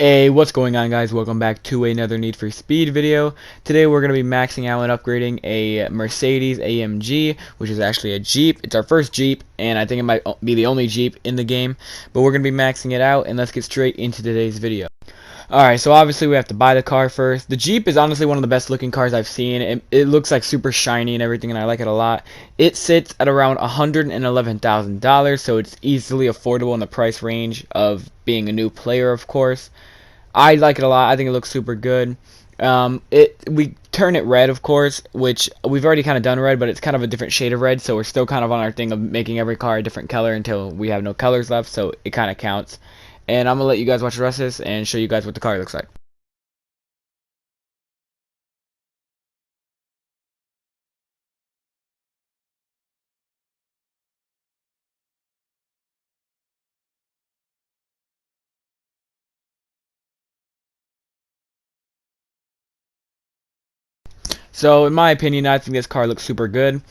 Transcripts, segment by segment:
Hey, what's going on, guys? Welcome back to another Need for Speed video. Today we're going to be maxing out and upgrading a Mercedes AMG, which is actually a Jeep. It's our first Jeep, and I think it might be the only Jeep in the game. But we're going to be maxing it out, and let's get straight into today's video. Alright, so obviously we have to buy the car first. The Jeep is honestly one of the best looking cars I've seen. It looks like super shiny and everything, and I like it a lot. It sits at around $111,000, so it's easily affordable in the price range of being a new player, of course. I like it a lot. I think it looks super good. We turn it red, of course, which we've already kind of done red, but it's kind of a different shade of red, so we're still kind of on our thing of making every car a different color until we have no colors left, so it kind of counts. And I'm going to let you guys watch the rest of this and show you guys what the car looks like. So, in my opinion, I think this car looks super good.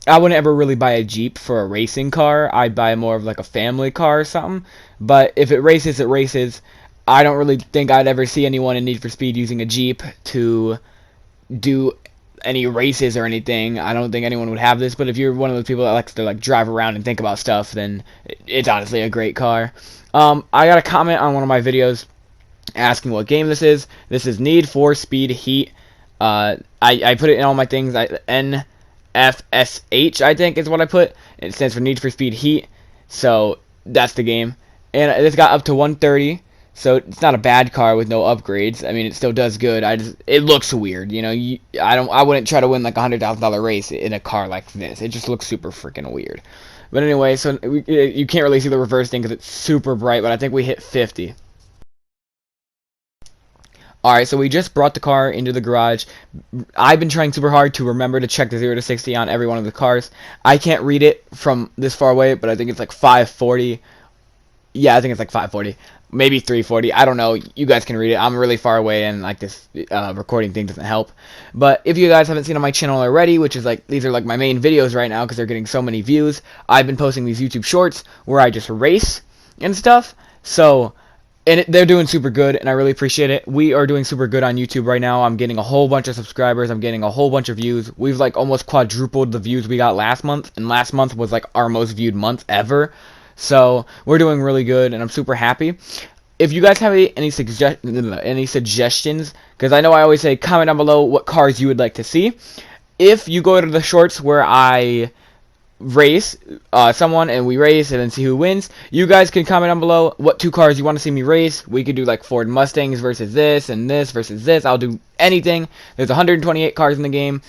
I wouldn't ever really buy a Jeep for a racing car. I'd buy more of like a family car or something. But if it races, it races. I don't really think I'd ever see anyone in Need for Speed using a Jeep to do any races or anything. I don't think anyone would have this, but if you're one of those people that likes to like drive around and think about stuff, then it's honestly a great car. I got a comment on one of my videos asking what game this is. This is Need for Speed Heat. I put it in all my things. NFSH, I think, is what I put. It stands for Need for Speed Heat. So that's the game, and it's got up to 130. So it's not a bad car with no upgrades. I mean, it still does good. It looks weird, you know. I wouldn't try to win like $100,000 race in a car like this. It just looks super freaking weird. But anyway, so you can't really see the reverse thing because it's super bright. But I think we hit 50. Alright, so we just brought the car into the garage. I've been trying super hard to remember to check the 0 to 60 on every one of the cars. I can't read it from this far away, but I think it's like 540. Yeah, I think it's like 540. Maybe 340. I don't know. You guys can read it. I'm really far away, and like this recording thing doesn't help. But if you guys haven't seen on my channel already, which is like, these are like my main videos right now because they're getting so many views, I've been posting these YouTube shorts where I just race and stuff. So... and they're doing super good, and I really appreciate it. We are doing super good on YouTube right now. I'm getting a whole bunch of subscribers. I'm getting a whole bunch of views. We've like almost quadrupled the views we got last month, and last month was like our most viewed month ever. So we're doing really good, and I'm super happy. If you guys have any suggestions, because I know I always say comment down below what cars you would like to see. If you go to the shorts where I race someone and we race and then see who wins, you guys can comment down below what two cars you want to see me race. We could do like Ford Mustangs versus this and this versus this. I'll do anything. There's 128 cars in the game,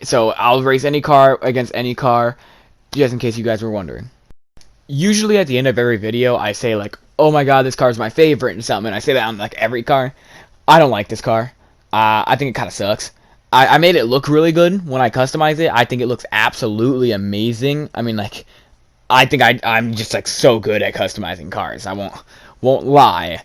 so I'll race any car against any car, just in case you guys were wondering. Usually at the end of every video I say like, oh my god, this car is my favorite and something, and I say that on like every car. I don't like this car. I think it kind of sucks. I made it look really good when I customized it. I think it looks absolutely amazing. I mean, like, I think I'm just like so good at customizing cars. I won't lie.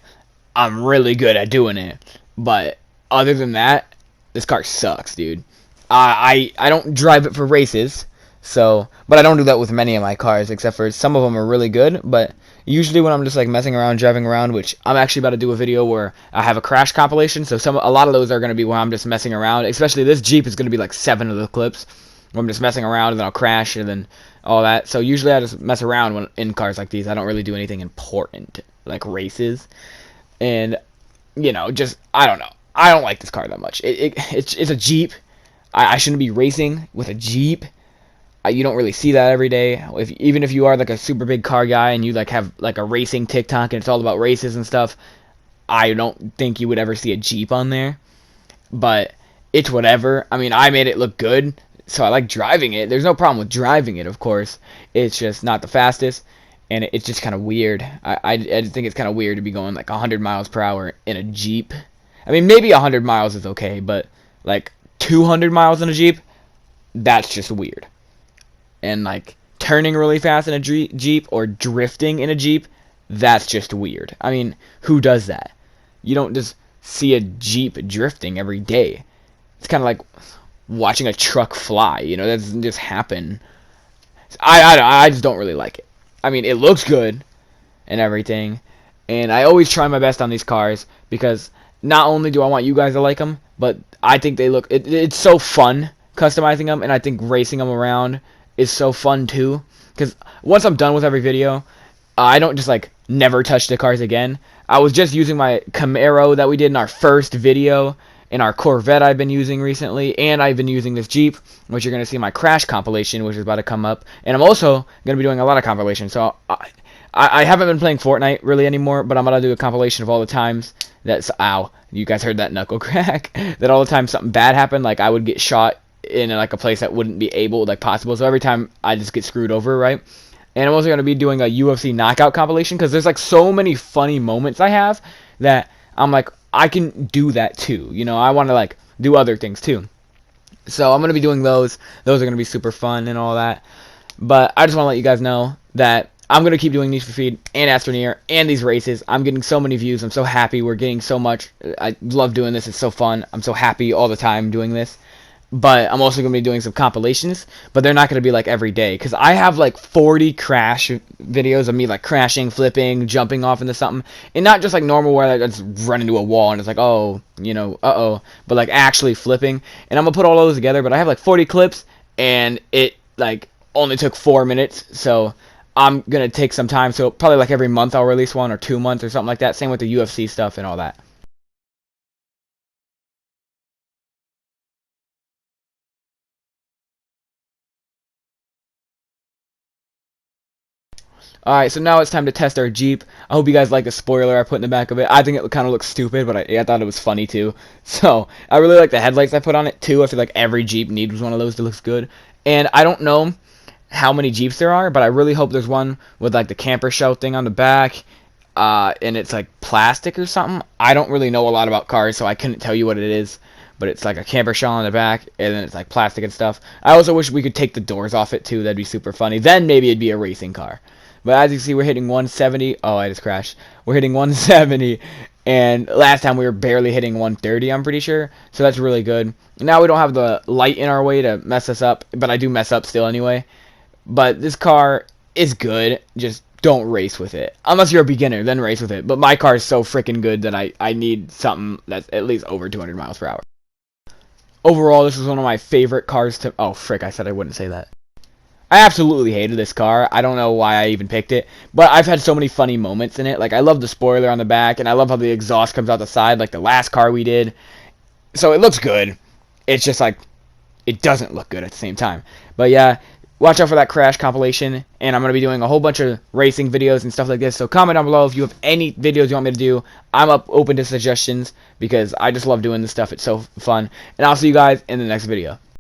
I'm really good at doing it. But other than that, this car sucks, dude. I don't drive it for races, but I don't do that with many of my cars, except for some of them are really good. But usually when I'm just like messing around, driving around, which I'm actually about to do a video where I have a crash compilation, so a lot of those are going to be where I'm just messing around. Especially this Jeep is going to be like 7 of the clips where I'm just messing around and then I'll crash and then all that. So usually I just mess around when in cars like these. I don't really do anything important like races, and you know, just I don't know. I don't like this car that much. It's a Jeep. I shouldn't be racing with a Jeep. You don't really see that every day. Even if you are like a super big car guy and you like have like a racing TikTok and it's all about races and stuff, I don't think you would ever see a Jeep on there. But it's whatever. I mean, I made it look good, so I like driving it. There's no problem with driving it, of course. It's just not the fastest, and it's just kind of weird. I think it's kind of weird to be going like 100 miles per hour in a Jeep. I mean, maybe 100 miles is okay, but like 200 miles in a Jeep, that's just weird. And like turning really fast in a Jeep or drifting in a Jeep, that's just weird. I mean, who does that? You don't just see a Jeep drifting every day. It's kind of like watching a truck fly, you know, that doesn't just happen. I just don't really like it. I mean, it looks good and everything. And I always try my best on these cars because not only do I want you guys to like them, but I think they look, it's so fun customizing them, and I think racing them around is so fun too. Because once I'm done with every video, I don't just like never touch the cars again. I was just using my Camaro that we did in our first video, and our Corvette I've been using recently, and I've been using this Jeep, which you're going to see my crash compilation, which is about to come up. And I'm also going to be doing a lot of compilations. So I haven't been playing Fortnite really anymore, but I'm going to do a compilation of all the times that's, ow, you guys heard that knuckle crack, that all the time something bad happened, like I would get shot in like a place that wouldn't be able, like possible. So every time I just get screwed over, right? And I'm also going to be doing a UFC knockout compilation because there's like so many funny moments I have that I'm like, I can do that too. You know, I want to like do other things too. So I'm going to be doing those. Those are going to be super fun and all that. But I just want to let you guys know that I'm going to keep doing Need for Speed and Astroneer and these races. I'm getting so many views. I'm so happy. We're getting so much. I love doing this. It's so fun. I'm so happy all the time doing this. But I'm also going to be doing some compilations, but they're not going to be like every day, because I have like 40 crash videos of me like crashing, flipping, jumping off into something, and not just like normal where I just run into a wall and it's like, oh, you know, but like actually flipping. And I'm going to put all those together, but I have like 40 clips, and it like only took 4 minutes, so I'm going to take some time, so probably like every month I'll release one, or 2 months or something like that. Same with the UFC stuff and all that. Alright, so now it's time to test our Jeep. I hope you guys like the spoiler I put in the back of it. I think it kind of looks stupid, but I thought it was funny too. So, I really like the headlights I put on it too. I feel like every Jeep needs one of those that looks good. And I don't know how many Jeeps there are, but I really hope there's one with like the camper shell thing on the back. And it's like plastic or something. I don't really know a lot about cars, so I couldn't tell you what it is. But it's like a camper shell on the back, and then it's like plastic and stuff. I also wish we could take the doors off it too. That'd be super funny. Then maybe it'd be a racing car. But as you can see, we're hitting 170. Oh, I just crashed. We're hitting 170. And last time we were barely hitting 130, I'm pretty sure. So that's really good. Now we don't have the light in our way to mess us up. But I do mess up still anyway. But this car is good. Just don't race with it. Unless you're a beginner, then race with it. But my car is so freaking good that I need something that's at least over 200 miles per hour. Overall, this is one of my favorite cars to... Oh, frick, I said I wouldn't say that. I absolutely hated this car. I don't know why I even picked it, but I've had so many funny moments in it. Like, I love the spoiler on the back, and I love how the exhaust comes out the side, like the last car we did. So it looks good. It's just like, it doesn't look good at the same time. But yeah, watch out for that crash compilation, and I'm going to be doing a whole bunch of racing videos and stuff like this. So comment down below if you have any videos you want me to do. I'm open to suggestions, because I just love doing this stuff. It's so fun. And I'll see you guys in the next video.